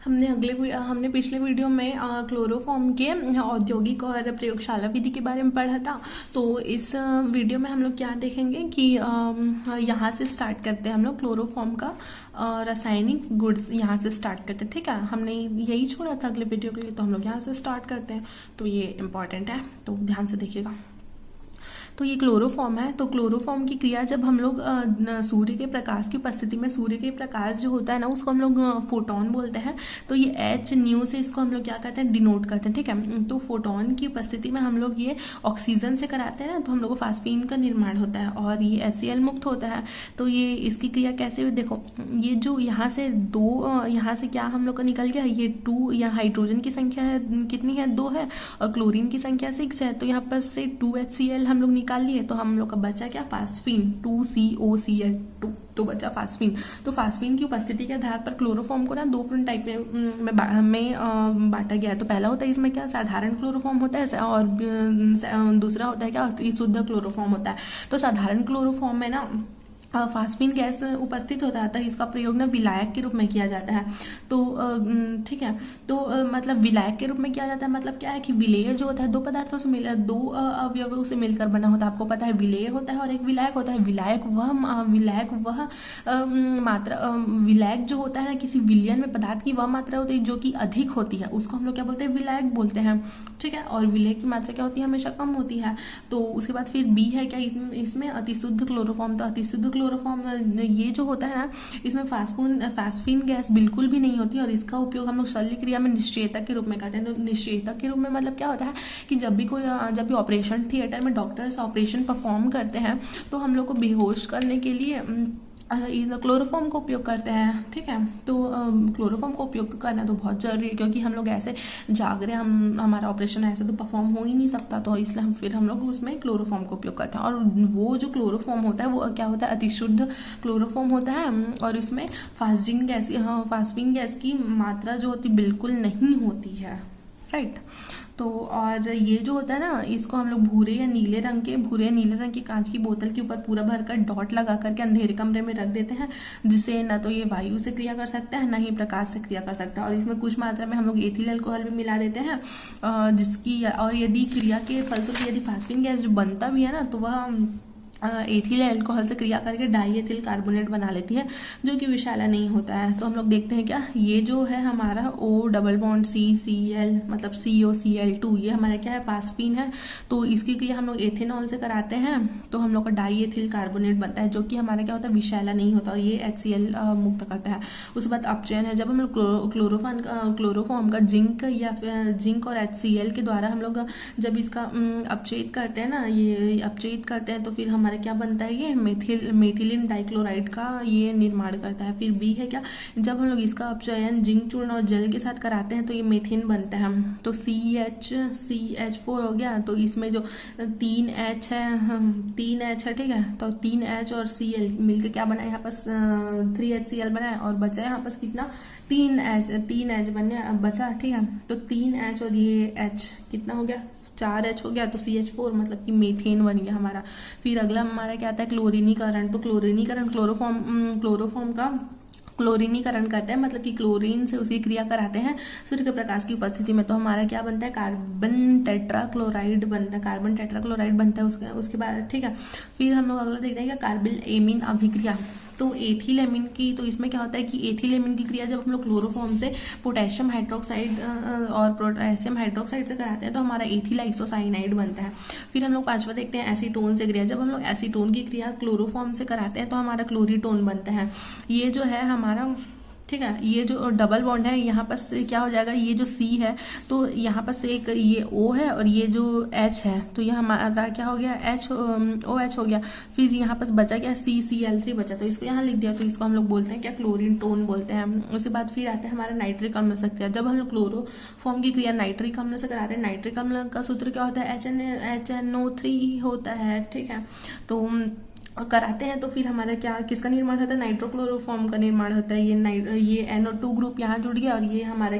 हमने पिछले वीडियो में क्लोरोफॉर्म के औद्योगिक और प्रयोगशाला विधि के बारे में पढ़ा था। तो इस वीडियो में हम लोग क्या देखेंगे कि यहाँ से स्टार्ट करते हैं हम लोग क्लोरोफॉर्म का रासायनिक गुड्स यहाँ से स्टार्ट करते हैं। ठीक है, हमने यही छोड़ा था अगले वीडियो के लिए, तो हम लोग यहाँ से स्टार्ट करते हैं। तो ये इम्पॉर्टेंट है, तो ध्यान से देखिएगा। तो ये क्लोरोफॉर्म है। तो क्लोरोफॉर्म की क्रिया जब हम लोग सूर्य के प्रकाश की उपस्थिति में, सूर्य के प्रकाश जो होता है ना, उसको हम लोग फोटोन बोलते हैं। तो ये एच न्यू से इसको हम लोग क्या करते हैं, डिनोट करते हैं। ठीक है, तो फोटोन की उपस्थिति में हम लोग ये ऑक्सीजन से कराते हैं ना, तो हम लोग को फास्फीन का निर्माण होता है और ये HCl मुक्त होता है। तो ये इसकी क्रिया कैसे हुई, देखो ये जो यहाँ से दो, यहाँ से क्या हम लोग का निकल गया, ये 2, यहाँ हाइड्रोजन की संख्या है कितनी है, 2 है, और क्लोरीन की संख्या 6 है। तो यहाँ पर से 2HCl हम लोग निकाल लिए, तो हम लोग का बचा क्या, फास्फीन, 2COCl2, तो बचा फास्फीन। तो फास्फीन की उपस्थिति के आधार पर क्लोरोफॉर्म को ना 2 टाइप में बांटा गया है। तो पहला होता है इसमें क्या, साधारण क्लोरोफॉर्म होता है, और दूसरा होता है क्या, शुद्ध क्लोरोफॉर्म होता है। तो साधारण क्लोरोफॉर्म में ना फास्फीन गैस उपस्थित होता है, तो इसका प्रयोग ना विलायक के रूप में किया जाता है। तो ठीक है, तो मतलब विलायक के रूप में किया जाता है, मतलब क्या है कि विलेय जो होता है 2 पदार्थों से मिल, 2 अवयवों से मिलकर बना होता है। आपको पता है विलेय होता है और एक विलायक होता है। विलायक वह मात्रा, विलायक जो होता है ना, किसी विलयन में पदार्थ की वह मात्रा होती है जो कि अधिक होती है, उसको हम लोग क्या बोलते हैं, विलायक बोलते हैं। ठीक है, और विलेय की मात्रा क्या होती है, हमेशा कम होती है। तो उसके बाद फिर बी है क्या, इसमें अतिशुद्ध क्लोरोफॉर्म। तो अतिशुद्ध क्लोरोफॉर्म ये जो होता है ना, इसमें फास्फीन गैस बिल्कुल भी नहीं होती, और इसका उपयोग हम लोग शल्य क्रिया में निश्चेतक के रूप में करते हैं। तो निश्चेतक के रूप में मतलब क्या होता है कि जब भी ऑपरेशन थिएटर में डॉक्टर्स ऑपरेशन परफॉर्म करते हैं, तो हम लोग को बेहोश करने के लिए क्लोरोफॉर्म का उपयोग करते हैं। ठीक है, तो क्लोरोफॉर्म का उपयोग करना तो बहुत जरूरी है, क्योंकि हम लोग ऐसे जाग रहे, हमारा ऑपरेशन ऐसे तो परफॉर्म हो ही नहीं सकता, तो इसलिए फिर हम लोग उसमें क्लोरोफॉर्म का उपयोग करते हैं। और वो जो क्लोरोफॉर्म होता है वो क्या होता है, अतिशुद्ध क्लोरोफॉर्म होता है, और इसमें फास्फीन गैस की मात्रा जो होती बिल्कुल नहीं होती है। राइट। तो और ये जो होता है ना, इसको हम लोग भूरे या नीले रंग की कांच की बोतल के ऊपर पूरा भरकर डॉट लगा करके अंधेरे कमरे में रख देते हैं, जिससे ना तो ये वायु से क्रिया कर सकता है, ना ही प्रकाश से क्रिया कर सकता है। और इसमें कुछ मात्रा में हम लोग एथिल अल्कोहल भी मिला देते हैं, जिसकी, और यदि क्रिया के फलस्वरूप यदि फास्फीन गैस जो बनता भी है ना, तो वह एथिल अल्कोहल से क्रिया करके डाईएथिल कार्बोनेट बना लेती है, जो कि विषैला नहीं होता है। तो हम लोग देखते हैं क्या, ये जो है हमारा O डबल बॉन्ड CCl मतलब COCl2, ये हमारा क्या है, फास्फीन है। तो इसकी क्रिया हम लोग एथेनॉल से कराते हैं, तो हम लोग का डाईएथिल कार्बोनेट बनता है, जो कि हमारा क्या होता है, विषैला नहीं होता, और ये HCl मुक्त करता है। उसके बाद अपचयन है, जब हम लोग क्लोरोफॉर्म का जिंक और HCl के द्वारा हम लोग जब इसका अपचयित करते हैं ना, ये अपचयित करते हैं, तो फिर हमारे क्या बनता है, ये मेथिलीन डाइक्लोराइड का ये निर्माण करता है। फिर बी है क्या, जब हम लोग इसका अपचयन जिंक चूर्ण और जल के साथ कराते हैं, तो ये मेथिन बनता है। तो CH4 हो गया। तो इसमें जो 3H है, ठीक है, तो 3H और Cl मिलकर क्या बना, यहाँ पास 3HCl बना है, और बचा यहाँ पास कितना, 3H बचा। ठीक है, तो 3H और ये H कितना हो गया, 4H हो गया। तो CH4 मतलब कि मीथेन बन गया हमारा। फिर अगला हमारा क्या आता है, क्लोरीनीकरण। तो क्लोरीनीकरण क्लोरोफॉर्म का क्लोरीनीकरण करते हैं, मतलब कि क्लोरीन से उसकी क्रिया कराते हैं सूर्य के प्रकाश की उपस्थिति में। तो हमारा क्या बनता है, कार्बन टेट्राक्लोराइड बनता है उसके बाद। ठीक है, फिर हम लोग अगला देखते हैं क्या, कार्बिल एमीन अभिक्रिया। तो एथिल एमीन की, तो इसमें क्या होता है कि एथिल एमीन की क्रिया जब हम लोग क्लोरोफॉर्म से पोटेशियम हाइड्रोक्साइड से कराते हैं, तो हमारा एथिल आइसोसाइनाइड बनता है। फिर हम लोग पांचवा देखते हैं एसीटोन से क्रिया। जब हम लोग एसीटोन की क्रिया क्लोरोफॉर्म से कराते हैं, तो हमारा क्लोरीटोन बनता है। ये जो है हमारा, ठीक है, ये जो डबल बॉन्ड है, यहाँ पर क्या हो जाएगा, ये जो C है, तो यहाँ पर एक ये O है, और ये जो H है, तो ये हमारा क्या हो गया, OH हो गया। फिर यहाँ पर बचा क्या, CCl3 बचा, तो इसको यहाँ लिख दिया। तो इसको हम लोग बोलते हैं क्या, क्लोरीन टोन बोलते हैं। उसके बाद फिर आता है हमारा नाइट्रिक अम्ल से क्रिया। जब हम लोग क्लोरोफॉर्म की क्रिया नाइट्रिक अम्ल से कराते हैं, नाइट्रिक अम्ल का सूत्र क्या होता है, HNO3 होता है। ठीक है, तो कराते हैं तो फिर हमारा क्या किसका निर्माण होता है, नाइट्रोक्लोरोफॉर्म का निर्माण होता है। ये NO2 ग्रुप यहाँ जुड़ गया और ये हमारा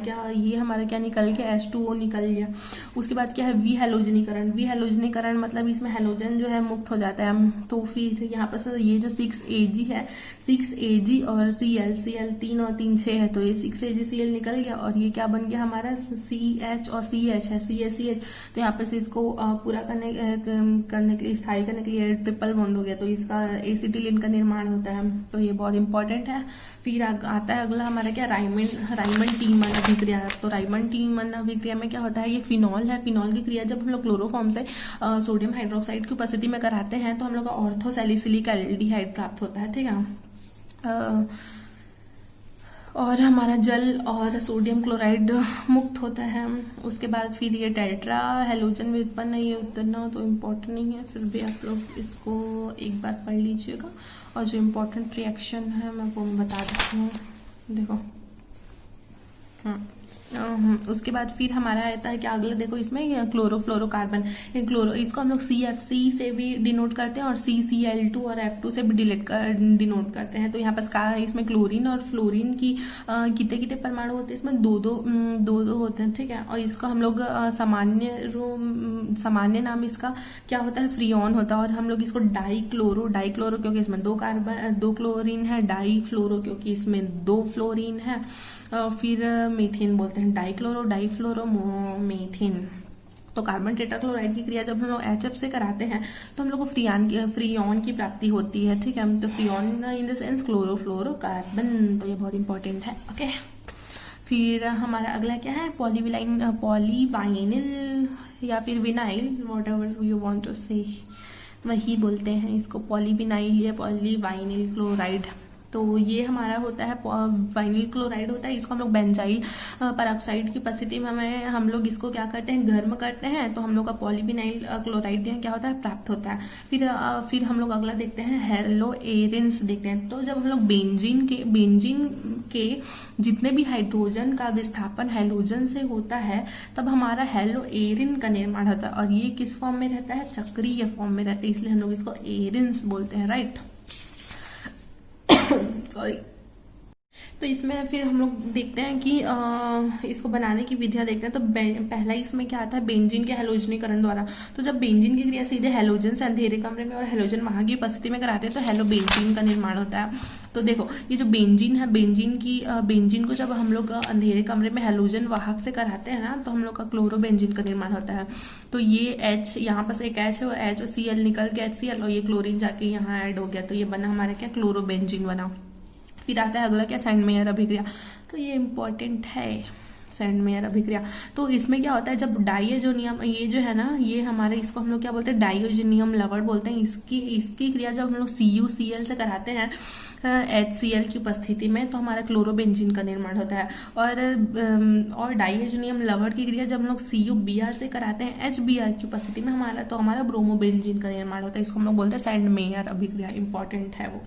क्या निकल गया, H2O निकल गया। उसके बाद क्या है, विहेलोजनीकरण। विहेलोजनीकरण मतलब इसमें हेलोजन जो है मुक्त हो जाता है। तो फिर यहाँ पर ये जो 6Ag है, 6Ag और Cl 3 और 3 6 है, तो ये 6AgCl निकल गया और ये क्या बन गया हमारा, CH और CH है, CH। तो यहाँ पर से इसको पूरा करने के लिए, स्थायी करने के लिए ट्रिपल बॉन्ड हो गया, तो इसका एसिटिलीन का निर्माण होता है। तो ये बहुत इंपॉर्टेंट है। फिर आता है अगला हमारा क्या, राइमंड टीमन अभिक्रिया। तो राइमंड टीमन अभिक्रिया में क्या होता है, ये फिनॉल है। फिनॉल की क्रिया जब हम लोग क्लोरोफॉर्म से सोडियम हाइड्रोक्साइड की उपस्थिति में कराते हैं तो हम लोग का ऑर्थोसैलिसिलिक एल्डिहाइड प्राप्त होता है, ठीक है। और हमारा जल और सोडियम क्लोराइड मुक्त होता है। उसके बाद फिर ये टेट्रा हेलोजन में उत्पन्न है, ये उतना तो इम्पोर्टेंट नहीं है, फिर भी आप लोग इसको एक बार पढ़ लीजिएगा। और जो इम्पोर्टेंट रिएक्शन है मैं वो बता देती हूँ, देखो। उसके बाद फिर हमारा आता है क्या अगला, देखो इसमें क्लोरोफ्लोरोकार्बन, इसको हम लोग CFC से भी डिनोट करते हैं और CCl2 और F2 से भी डिनोट करते हैं। तो यहाँ पर इसमें क्लोरीन और फ्लोरीन की कितने परमाणु होते हैं, इसमें दो होते हैं, ठीक है। और इसको हम लोग सामान्य नाम इसका क्या होता है, फ्रियोन होता है। और हम लोग इसको डाइक्लोरो क्योंकि इसमें दो क्लोरीन है, डाइफ्लोरो क्योंकि इसमें 2 फ्लोरीन है। फिर मीथेन बोलते हैं, डाइफ्लोरो मीथेन। तो कार्बन टेट्राक्लोराइड की क्रिया जब हम लोग HF से कराते हैं तो हम लोग को फ्रियोन की प्राप्ति होती है, ठीक है। तो Freon in the sense chlorofluorocarbon, तो ये बहुत इंपॉर्टेंट है, ओके। फिर हमारा अगला क्या है, पॉलीवाइनिल या फिर vinyl, whatever you want to say, वही बोलते हैं इसको, पॉलीविनाइल या पॉलीवाइनिल क्लोराइड। तो ये हमारा होता है वाइनिल क्लोराइड होता है। इसको हम लोग बेंजाइल परऑक्साइड की उपस्थिति में हम लोग इसको क्या करते हैं, गर्म करते हैं, तो हम लोग का पॉलीविनाइल क्लोराइड क्या होता है, प्राप्त होता है। फिर हम लोग अगला देखते हैं, हेलोएरिन्स देखते हैं। तो जब हम लोग बेंजीन के जितने भी हाइड्रोजन का विस्थापन हैलोजन से होता है तब हमारा हेलोएरिन का निर्माण होता है। और ये किस फॉर्म में रहता है, चक्रीय फॉर्म में रहता है, इसलिए हम लोग इसको एरिन्स बोलते हैं, राइट। सॉरी। तो इसमें फिर हम लोग देखते हैं कि इसको बनाने की विधियां देखते हैं। तो पहला इसमें क्या आता है, बेंजीन के हेलोजनीकरण द्वारा। तो जब बेंजीन की क्रिया सीधे हेलोजन से अंधेरे कमरे में और हेलोजन वहां की उपस्थिति में कराते हैं तो हेलोबेंजीन का निर्माण होता है। तो देखो ये जो बेंजीन है, बेंजीन को जब हम लोग अंधेरे कमरे में हेलोजन वाहक से कराते हैं ना तो हम लोग का क्लोरोबेंजीन का निर्माण होता है। तो ये H, यहाँ पर एक H है, वो H और Cl निकल के HCl और ये क्लोरीन जाके यहाँ ऐड हो गया, तो ये बना हमारा क्या, क्लोरोबेंजीन बना। फिर आता है अगला क्या, सैंडमेयर अभिक्रिया। तो ये इम्पोर्टेंट है, सैंडमेयर अभिक्रिया। तो इसमें क्या होता है, जब डाइएजोनियम, ये जो है ना, ये हमारे इसको हम लोग क्या बोलते हैं, डाइएजोनियम लवण बोलते हैं। इसकी क्रिया जब हम लोग CuCl से कराते हैं HCl की उपस्थिति में तो हमारा क्लोरोबेंजीन का निर्माण होता है। और डाइएजोनियम लवण की क्रिया जब हम लोग CuBr से कराते हैं HBr की उपस्थिति में हमारा ब्रोमोबेंजीन का निर्माण होता है। इसको हम लोग बोलते हैं सैंडमेयर अभिक्रिया, इंपॉर्टेंट है वो।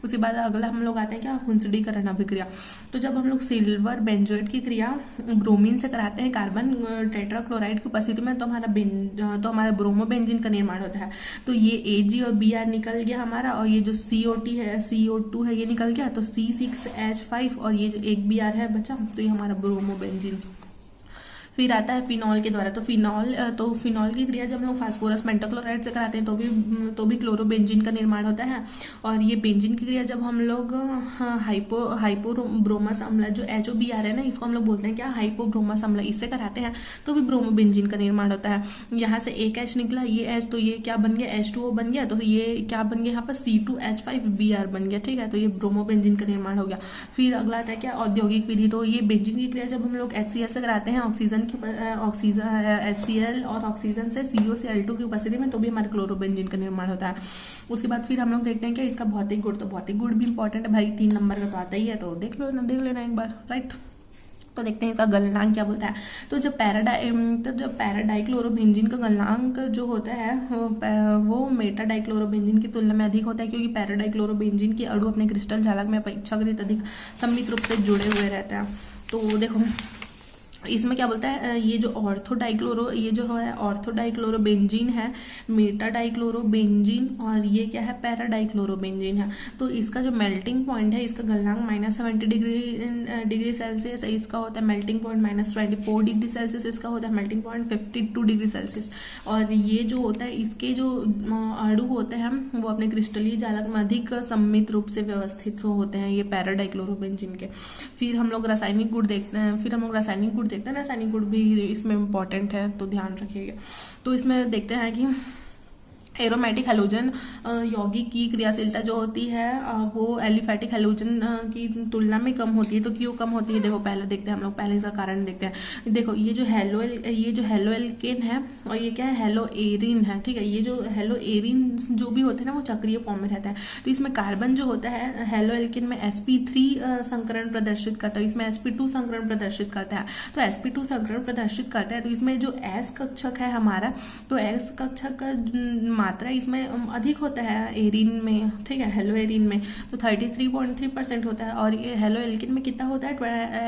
उसके बाद अगला हम लोग आते हैं क्या, हुंसडीकरण अभिक्रिया। तो जब हम लोग सिल्वर बेंजोएट की क्रिया ब्रोमीन से कराते हैं कार्बन टेट्राक्लोराइड की उपस्थिति में तो हमारा ब्रोमोबेंजीन का निर्माण होता है। तो ये Ag और Br निकल गया हमारा, और ये जो CO2 है ये निकल गया, तो C6H5 और ये जो एक Br है बचा, तो ये हमारा ब्रोमोबेंजीन। फिर आता है फिनॉल के द्वारा। तो फिनॉल की क्रिया जब हम लोग फास्फोरस पेंटाक्लोराइड से कराते हैं तो भी क्लोरोबेंजीन का निर्माण होता है। और ये बेंजीन की क्रिया जब हम लोग हाइपोब्रोमस अम्ल, जो HOBr है ना, इसको हम लोग बोलते हैं क्या, हाइपोब्रोमस अम्ल, इससे कराते हैं तो भी ब्रोमोबेंजीन का निर्माण होता है। यहाँ से एक H निकला, ये H, तो ये क्या बन गया, H2O बन गया, तो ये क्या बन गया यहाँ पर C2H5Br बन गया, ठीक है। तो ये ब्रोमोबेंजीन का निर्माण हो गया। फिर अगला आता है क्या, औद्योगिक विधि। तो ये बेंजीन की क्रिया जब हम लोग HCl से कराते हैं HCl और ऑक्सीजन से COCl2 की उपस्थिति में तो भी हमारे क्लोरोबेंजीन का निर्माण होता है। उसके बाद फिर हम लोग देखते हैं क्या, इसका भौतिक गुण। तो भौतिक गुण भी इंपॉर्टेंट है भाई, 3 नंबर का तो आता ही है, तो देख लेना एक बार, राइट। तो देखते हैं इसका गलनांक क्या बोलता है। तो जब पैराडाइक्लोरोबेंजीन का गलनांक जो होता है वो मेटा डाइक्लोरोबेंजीन की तुलना में अधिक होता है, क्योंकि पैराडाइक्लोरोबेंजीन के अणु अपने क्रिस्टल जालक में अपेक्षाकृत अधिक सममित रूप से जुड़े हुए रहते हैं। तो देखो इसमें क्या बोलता है, ये जो ऑर्थो डाइक्लोरो, ये जो है ऑर्थो डाइक्लोरोबेंजीन है, मेटा डाइक्लोरोबेंजीन, और ये क्या है, पैरा डाइक्लोरोबेंजीन है। तो इसका जो मेल्टिंग पॉइंट है, इसका गलनांक -70 डिग्री सेल्सियस, इसका होता है मेल्टिंग पॉइंट -24 डिग्री सेल्सियस, इसका होता है मेल्टिंग पॉइंट 52 डिग्री सेल्सियस। और ये जो होता है, इसके जो अणु होते हैं वो अपने क्रिस्टलीय जालक में अधिक सम्मित रूप से व्यवस्थित होते हैं, ये पैरा डाइक्लोरोबेंजीन के। फिर हम लोग रासायनिक गुण देखते हैं, रासायनिक गुण भी इसमें इम्पॉर्टेंट है, तो ध्यान रखिएगा। तो इसमें देखते हैं कि एरोमेटिक हैलोजन यौगिक की क्रियाशीलता जो होती है वो एलिफैटिक हैलोजन की तुलना में कम होती है। तो क्यों कम होती है, देखो पहले देखते हैं हम लोग, पहले इसका कारण देखते हैं। देखो ये जो हेलो एल्केन है और ये क्या है, हेलो एरिन है, ठीक है। ये जो हेलो एरिन जो भी होते हैं ना वो चक्रीय फॉर्म में रहता है। तो इसमें कार्बन जो होता है हेलो एल्केन में sp3 संकरण प्रदर्शित करता है, इसमें sp2 संकरण प्रदर्शित करता है। तो sp2 संकरण प्रदर्शित करता है, तो इसमें जो s कक्षक है हमारा, तो s कक्षक का मात्रा इसमें अधिक होता है एरिन में, ठीक है, हेलो एरिन में तो 33.3% होता है। और ये हेलो एल्किन में कितना होता है,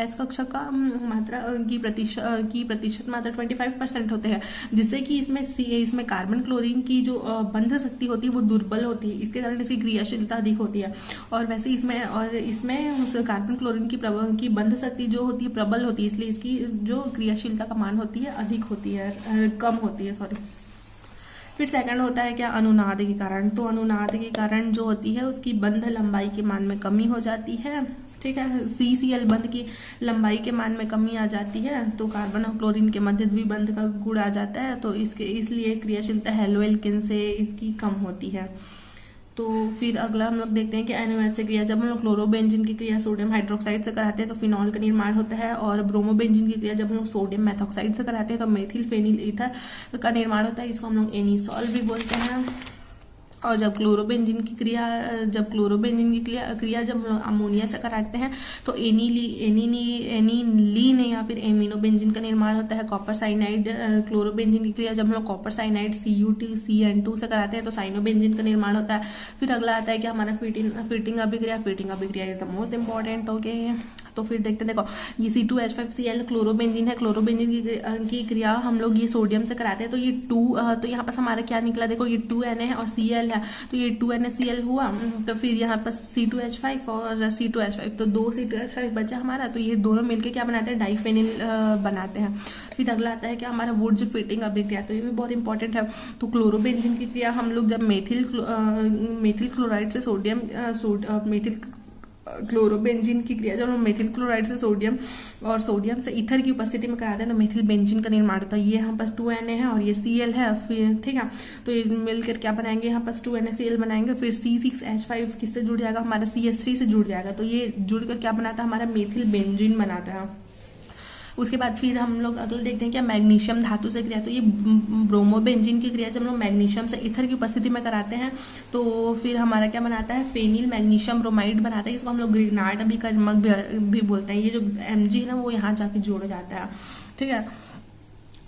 एस कक्षक का मात्रा की प्रतिशत मात्रा 25% होते हैं, जिससे कि इसमें कार्बन क्लोरीन की जो बंध शक्ति होती है वो दुर्बल होती है, इसके कारण इसकी क्रियाशीलता अधिक होती है। और वैसे इसमें कार्बन क्लोरीन की बंध शक्ति जो होती है प्रबल होती है, इसलिए इसकी जो क्रियाशीलता का मान होती है अधिक होती है, कम होती है, सॉरी। फिर सेकंड होता है क्या, अनुनाद के कारण। तो अनुनाद के कारण जो होती है उसकी बंध लंबाई के मान में कमी हो जाती है, ठीक है। CCl बंध की लंबाई के मान में कमी आ जाती है, तो कार्बन और क्लोरीन के मध्य द्विबंध का गुण आ जाता है, तो इसलिए क्रियाशीलता हेलो एल्केन से इसकी कम होती है। तो फिर अगला हम लोग देखते हैं कि NaOH से क्रिया, जब हम लोग क्लोरोबेंजीन की क्रिया सोडियम हाइड्रोक्साइड से कराते हैं तो फिनॉल का निर्माण होता है, और ब्रोमोबेंजीन की क्रिया जब हम लोग सोडियम मेथॉक्साइड से कराते हैं तो मेथिल फेनिल ईथर का निर्माण होता है, इसको हम लोग एनिसॉल भी बोलते हैं। और जब क्लोरोबेंजीन की क्रिया जब हम लोग अमोनिया से कराते हैं तो एनिलीन या फिर एमिनोबेंजीन का निर्माण होता है। कॉपर साइनाइड क्लोरोबेंजीन की क्रिया जब हम लोग कॉपर साइनाइड CuCN2 से कराते हैं तो साइनोबेंजीन का निर्माण होता है। फिर अगला आता है कि हमारा फिटिंग अभिक्रिया is the most important, okay. तो फिर देखते हैं, देखो ये C2H5Cl क्लोरोबेंजीन है, क्लोरोबेंजीन की क्रिया हम लोग ये सोडियम से कराते हैं तो ये 2 तो यहाँ पर हमारा क्या निकला, देखो ये 2Na है और Cl है, तो ये 2NaCl हुआ। तो फिर यहाँ पर C2H5 और C2H5, तो 2 C2H5 बचा हमारा, तो ये दोनों मिलकर क्या बनाते हैं, डाइफेनिल बनाते हैं। फिर अगला आता है कि हमारा वुड्स फिटिंग अभिक्रिया, तो ये भी बहुत इंपॉर्टेंट है। तो क्लोरोबेंजीन की क्रिया हम लोग जब मेथिल क्लोराइड से क्लोरोबेंजीन की क्रिया जब हम मेथिल क्लोराइड से सोडियम से ईथर की उपस्थिति में कराते हैं तो मेथिल बेंजीन का निर्माण होता है। ये यहाँ पास 2Na है और ये Cl है, फिर ठीक है, तो ये मिलकर क्या बनाएंगे, यहाँ पास 2NaCl बनाएंगे। फिर C6H5 किससे जुड़ जाएगा, हमारा CH3 से जुड़ जाएगा, तो ये जुड़कर क्या बनाता है, हमारा मेथिल बेंजीन बनाता है। उसके बाद फिर हम लोग अगले देखते हैं क्या, मैग्नीशियम धातु से क्रिया। तो ये ब्रोमोबेंजीन की क्रिया जब हम लोग मैग्नीशियम से ईथर की उपस्थिति में कराते हैं तो फिर हमारा क्या बनाता है, फेनिल मैग्नीशियम ब्रोमाइड बनाता है, इसको हम लोग ग्रिग्नार्ड अभिकर्मक भी बोलते हैं। ये जो Mg है ना वो यहाँ जाके जुड़ जाता है, ठीक है।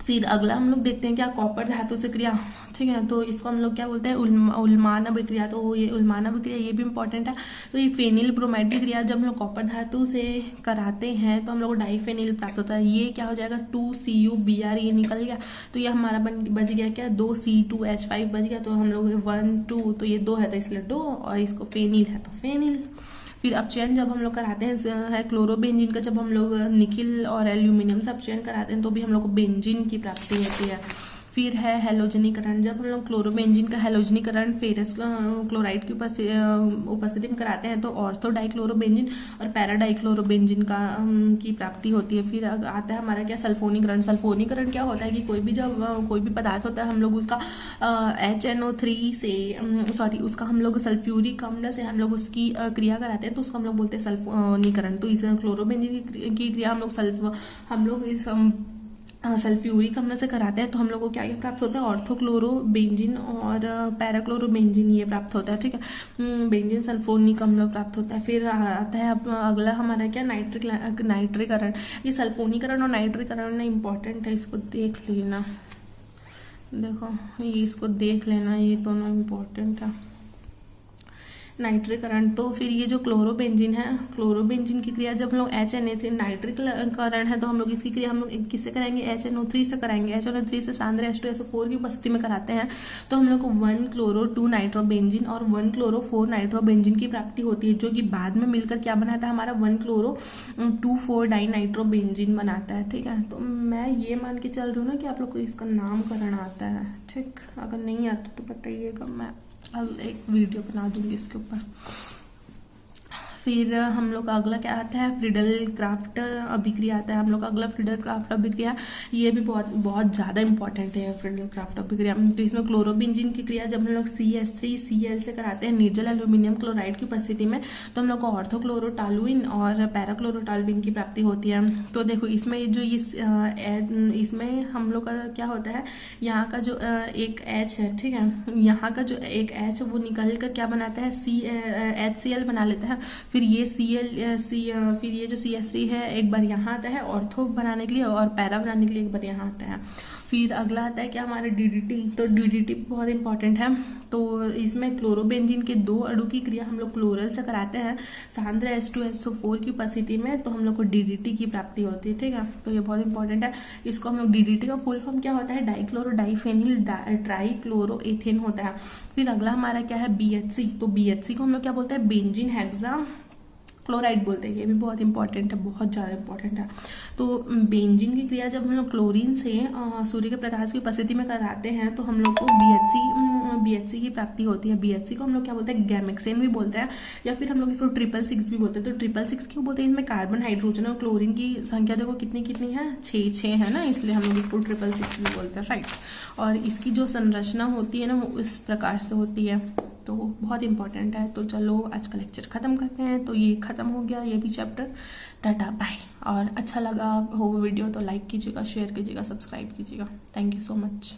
फिर अगला हम लोग देखते हैं क्या, कॉपर धातु से क्रिया, ठीक है। तो इसको हम लोग क्या बोलते हैं, उल्मान अभिक्रिया। तो ये उल्मान अभिक्रिया ये भी इंपॉर्टेंट है। तो ये फेनिल ब्रोमाइड की क्रिया जब हम लोग कॉपर धातु से कराते हैं तो हम लोग डाइफेनिल प्राप्त होता है। ये क्या हो जाएगा, 2CuBr, ये निकल गया, तो ये हमारा बच गया क्या, 2C2H5 बच गया। तो हम लोग 1 2, तो ये 2 है तो इसलिए 2, और इसको फेनिल है तो फेनिल। फिर अपचयन जब हम लोग कराते हैं क्लोरोबेंजीन का, जब हम लोग निकिल और एल्यूमिनियम से अपचयन कराते हैं तो भी हम लोग को बेंजीन की प्राप्ति होती है। फिर है हैलोजनीकरण, जब हम लोग क्लोरोबेंजीन का हैलोजनीकरण फेरस क्लोराइड की उपस्थिति में कराते हैं तो ऑर्थो डाइक्लोरोबेंजीन और पैरा डाइक्लोरोबेंजीन की प्राप्ति होती है। फिर आता है हमारा क्या, सल्फोनीकरण। सल्फोनीकरण क्या होता है कि कोई भी पदार्थ होता है हम लोग उसका HNO3 से उसका हम लोग सल्फ्यूरिक अम्ल से हम लोग उसकी क्रिया कराते हैं तो उसको हम लोग बोलते हैं सल्फोनीकरण। तो इस क्लोरोबेंजीन की क्रिया हम लोग इस सल्फ्यूरिक अम्ल से कराते हैं तो हम लोग को क्या प्राप्त होता है, ऑर्थोक्लोरोबेंजीन और पैराक्लोरोबेंजीन ये प्राप्त होता है, ठीक है। बेंजीन सल्फोनिक अम्ल प्राप्त होता है। फिर आता है अगला हमारा क्या, नाइट्रीकरण। ये सल्फोनीकरण और नाइट्रीकरण इंपॉर्टेंट है, इसको देख लेना, देखो ये इसको देख लेना, ये दोनों इम्पोर्टेंट है। नाइट्रिकरण। तो फिर ये जो क्लोरोबेंजीन है, क्लोरोबेंजीन की क्रिया जब हम लोग HNA से नाइट्रिकरण है तो हम लोग इसकी क्रिया हम लोग किससे कराएंगे, HNO3 से कराएंगे। HNO3 से सांद्र H2SO4 की उपस्थिति में कराते हैं तो हम लोग को 1-क्लोरो-2 नाइट्रोबेंजीन और 1-क्लोरो-4 नाइट्रोबेंजीन की प्राप्ति होती है, जो कि बाद में मिलकर क्या बनाता है हमारा 1-क्लोरो-2,4 डाइनाइट्रोबेंजीन बनाता है। ठीक है, तो मैं ये मान के चल रही हूँ ना कि आप लोग को इसका नामकरण आता है। ठीक, अगर नहीं आता तो बताइएगा, मैं एक वीडियो बना दूंगी इसके ऊपर। फिर हम लोग का अगला क्या आता है, फ्रीडल क्राफ्ट अभिक्रिया आता है हम लोग का अगला। फ्रीडल क्राफ्ट अभिक्रिया ये भी बहुत बहुत ज़्यादा इंपॉर्टेंट है फ्रीडल क्राफ्ट अभिक्रिया। तो इसमें क्लोरोबेंजीन की क्रिया जब हम लोग CH3Cl से कराते हैं निर्जल एल्यूमिनियम क्लोराइड की उपस्थिति में तो हम लोग को ऑर्थोक्लोरोटालुइन और पैराक्लोरोटालुइन की प्राप्ति होती है। तो देखो इसमें जो इसमें हम लोग का क्या होता है, यहाँ का जो एक H है, ठीक है, यहाँ का जो एक H वो निकल कर क्या बनाता है, HCl बना लेता है। फिर ये फिर ये जो CH3 है एक बार यहाँ आता है ऑर्थो बनाने के लिए और पैरा बनाने के लिए एक बार यहाँ आता है। फिर अगला आता है क्या हमारा DDT। तो DDT बहुत इंपॉर्टेंट है। तो इसमें क्लोरोबेंजीन के 2 अणु की क्रिया हम लोग क्लोरल से कराते हैं सांद्र H2SO4 की उपस्थिति में तो हम लोग को DDT की प्राप्ति होती है। ठीक है, तो ये बहुत इंपॉर्टेंट है। इसको हम लोग DDT का फुल फॉर्म क्या होता है, डाइक्लोरो डाइफेनिल ट्राइक्लोरो एथेन होता है। फिर अगला हमारा क्या है BHC। तो BHC को हम लोग क्या बोलते हैं, बेंजीन हेक्सा क्लोराइड बोलते हैं। ये भी बहुत इंपॉर्टेंट है, बहुत ज़्यादा इंपॉर्टेंट है। तो बेंजीन की क्रिया जब हम लोग क्लोरीन से सूर्य के प्रकाश की उपस्थिति में कराते हैं तो हम लोग को BHC की प्राप्ति होती है। BHC को हम लोग क्या बोलते हैं, गैमेक्सेन भी बोलते हैं या फिर हम लोग इसको 666 भी बोलते हैं। तो 666 क्यों बोलते हैं, इसमें कार्बन हाइड्रोजन और क्लोरीन की संख्या देखो कितनी कितनी है, 6 है ना, इसलिए हम लोग इसको 666 भी बोलते हैं। राइट, और इसकी जो संरचना होती है ना वो इस प्रकार से होती है, तो बहुत इंपॉर्टेंट है। तो चलो आज का लेक्चर खत्म करते हैं। तो ये खत्म हो गया ये भी चैप्टर। Tata bye. और अच्छा लगा हो वीडियो तो लाइक कीजिएगा, शेयर कीजिएगा, सब्सक्राइब कीजिएगा। Thank you so much.